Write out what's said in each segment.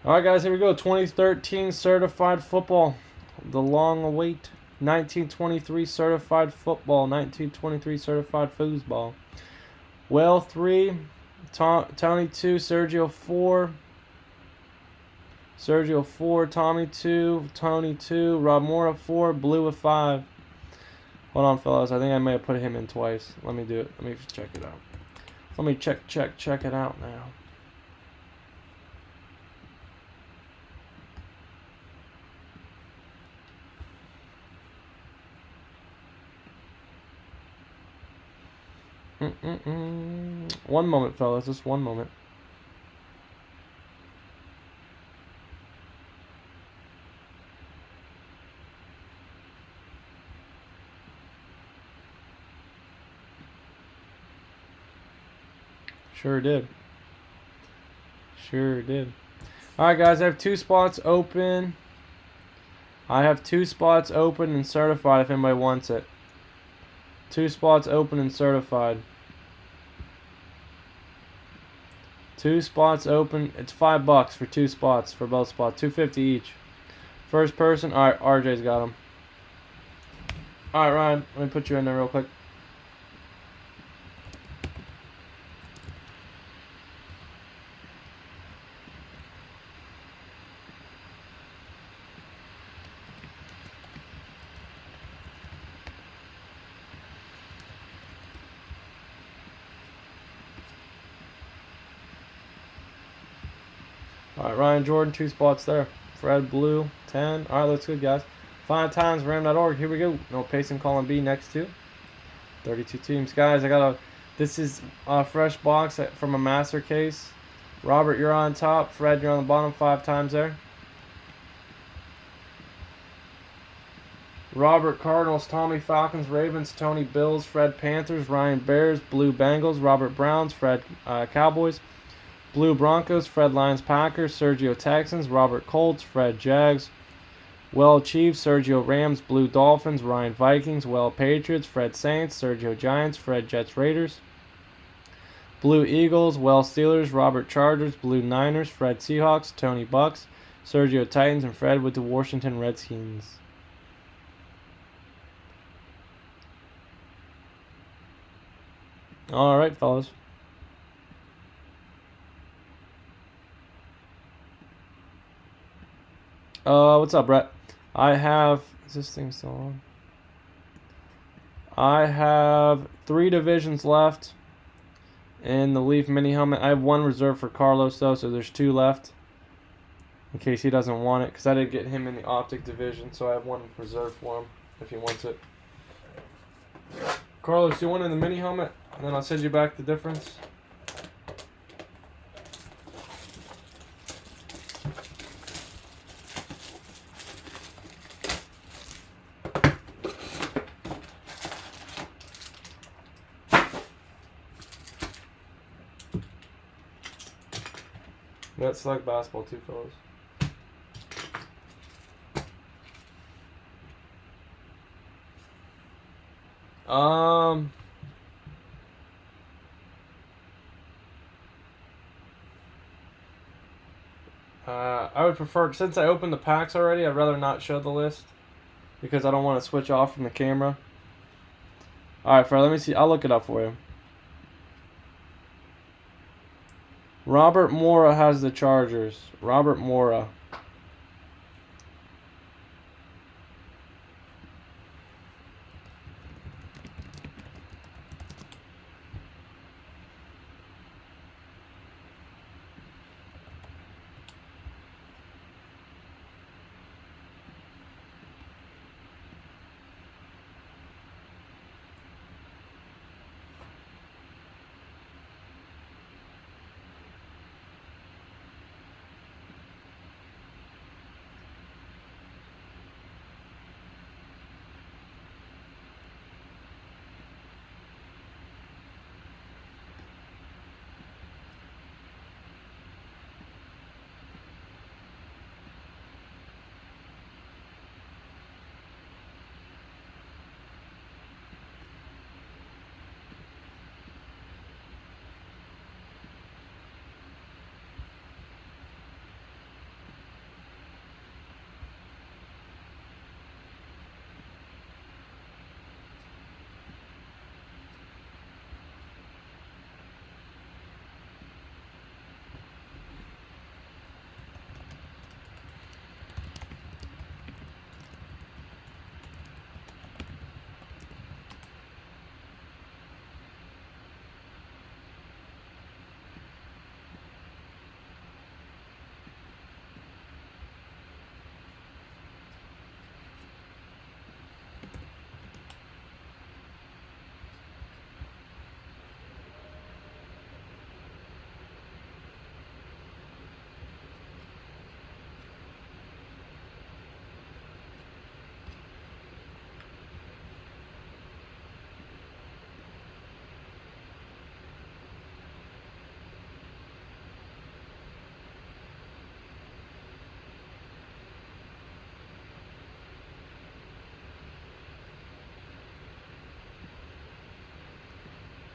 All right, guys, here we go. 2013 certified football. The long await. 1923 certified football. 1923 certified foosball. Well, 3. Tony 2. Sergio 4. Sergio 4. Tommy 2. Tony 2. Rob Mora 4. Blue a 5. Hold on, fellas. I think I may have put him in twice. Let me do it. Let me check it out. Let me check it out now. One moment, fellas. Just one moment. Sure did. Sure did. Alright, guys. I have 2 spots open. I have 2 spots open and certified if anybody wants it. 2 spots open and certified. 2 spots open. It's $5 for 2 spots for both spots. $2.50 each. First person. Alright, RJ's got them. Alright, Ryan. Let me put you in there real quick. Alright, Ryan Jordan, 2 spots there. Fred Blue, 10. Alright, looks good, guys. 5 times ram.org. Here we go. No Payson column B next to. 32 teams. Guys, I got a. This is a fresh box from a master case. Robert, you're on top. Fred, you're on the bottom. 5 times there. Robert Cardinals, Tommy Falcons, Ravens, Tony Bills, Fred Panthers, Ryan Bears, Blue Bengals, Robert Browns, Fred Cowboys, Blue Broncos, Fred Lions Packers, Sergio Texans, Robert Colts, Fred Jags, Well Chiefs, Sergio Rams, Blue Dolphins, Ryan Vikings, Well Patriots, Fred Saints, Sergio Giants, Fred Jets Raiders, Blue Eagles, Well Steelers, Robert Chargers, Blue Niners, Fred Seahawks, Tony Bucks, Sergio Titans, and Fred with the Washington Redskins. Alright, fellas. What's up, Brett? I have. Is this thing still on? I have 3 divisions left in the Leaf mini helmet. I have 1 reserved for Carlos, though, so there's 2 left in case he doesn't want it, because I didn't get him in the optic division, so I have 1 reserved for him if he wants it. Carlos, do you want it in the mini helmet? And then I'll send you back the difference. Let's select basketball too, fellas. I would prefer, since I opened the packs already, I'd rather not show the list because I don't want to switch off from the camera. Alright, Fred, let me see. I'll look it up for you. Robert Mora has the Chargers. Robert Mora.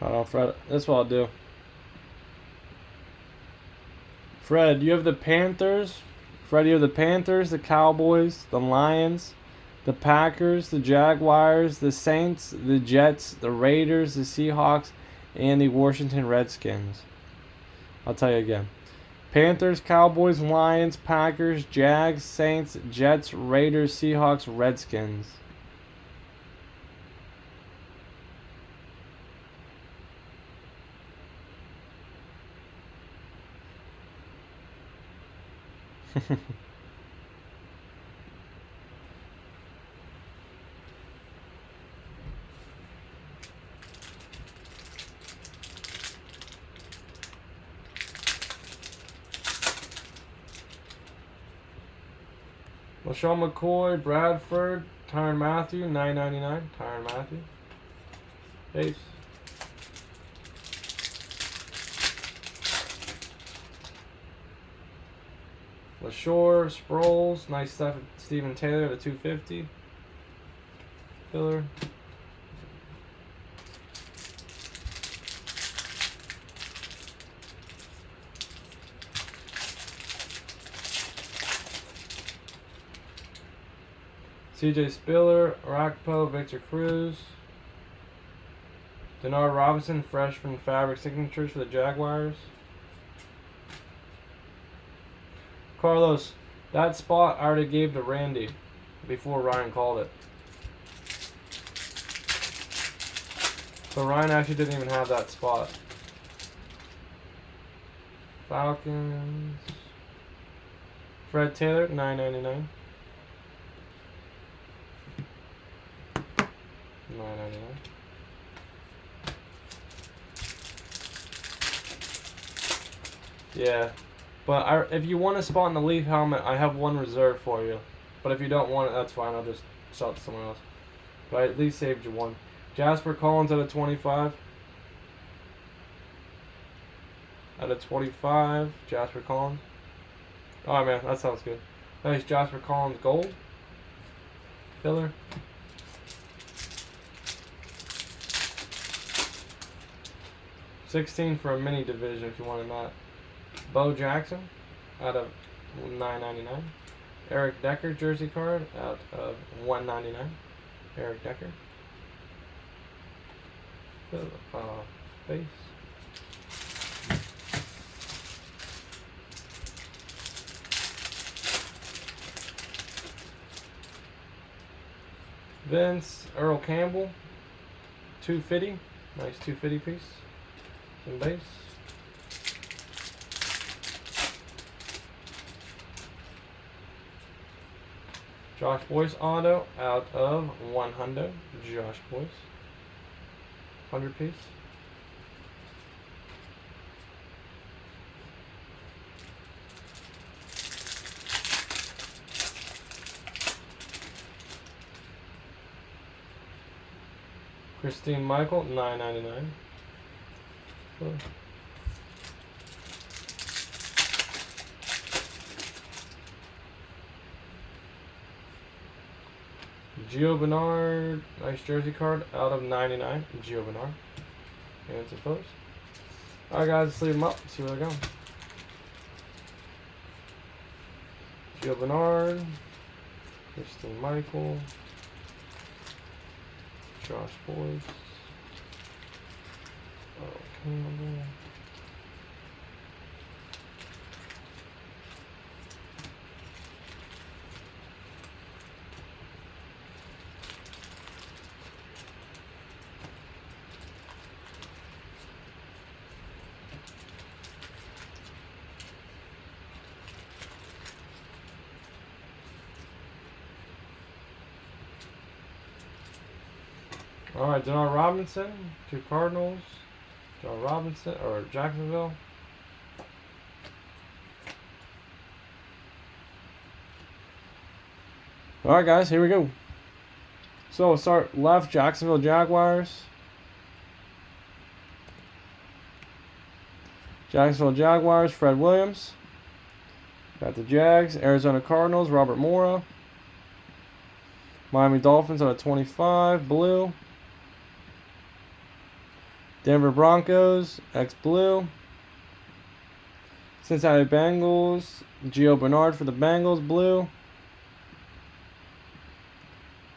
Oh, Fred, that's what I'll do. Fred, you have the Panthers. Fred, you have the Panthers, the Cowboys, the Lions, the Packers, the Jaguars, the Saints, the Jets, the Raiders, the Seahawks, and the Washington Redskins. I'll tell you again. Panthers, Cowboys, Lions, Packers, Jags, Saints, Jets, Raiders, Seahawks, Redskins. LaShawn McCoy, Bradford, Tyrann Mathieu, $9.99. Tyrann Mathieu. Base. LaShore, Sproles, nice stuff. Stephen Taylor to 250. Filler. CJ Spiller, Rakpo, Victor Cruz. Denard Robinson, freshman fabric signatures for the Jaguars. Carlos, that spot I already gave to Randy before Ryan called it. So Ryan actually didn't even have that spot. Falcons. Fred Taylor, $9.99. $9.99. Yeah, but if you want a spot in the Leaf helmet, I have one reserved for you. But if you don't want it, that's fine. I'll just sell it to someone else. But I at least saved you one. Jasper Collins out of 25. Out of 25, Jasper Collins. Oh man, that sounds good. Nice Jasper Collins gold. Filler. $16 for a mini division if you wanted that. Bo Jackson out of $9.99. Eric Decker jersey card out of $1.99. Eric Decker. Base. Vince Earl Campbell, 250. Nice 250 piece. Some base. Josh Boyce auto out of 100. Josh Boyce. 100 piece. Christine Michael, $9.99. Cool. Gio Bernard, nice jersey card out of 99. Gio Bernard. And suppose. Alright guys, let's leave them up. See where they go. Gio Bernard. Christine Michael. Josh Boyce. Campbell. Alright, Denard Robinson, 2 Cardinals. Denard Robinson, or Jacksonville. Alright guys, here we go. So we'll start left, Jacksonville Jaguars. Jacksonville Jaguars, Fred Williams. Got the Jags, Arizona Cardinals, Robert Morra. Miami Dolphins on a 25, blue. Denver Broncos, X Blue. Cincinnati Bengals, Gio Bernard for the Bengals, blue.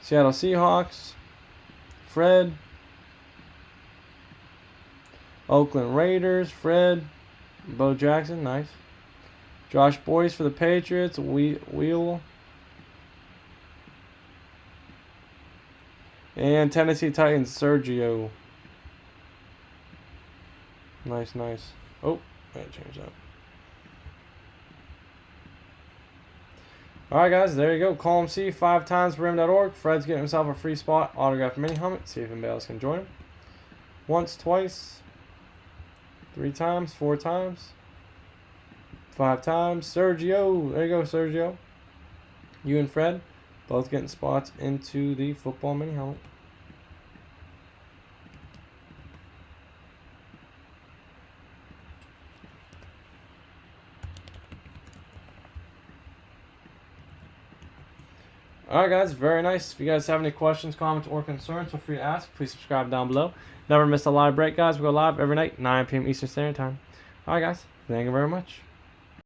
Seattle Seahawks, Fred. Oakland Raiders, Fred. Bo Jackson, nice. Josh Boyce for the Patriots, Wheel. And Tennessee Titans, Sergio. Nice, nice. Oh, I gotta change that. Alright, guys, there you go. Column C, 5timesrim.org. Fred's getting himself a free spot, autographed mini helmet. See if anybody else can join him. Once, twice, 3 times, 4 times, 5 times. Sergio, there you go, Sergio. You and Fred both getting spots into the football mini helmet. Alright, guys, very nice. If you guys have any questions, comments, or concerns, feel free to ask. Please subscribe down below. Never miss a live break, guys. We go live every night, 9 p.m. Eastern Standard Time. Alright, guys, thank you very much.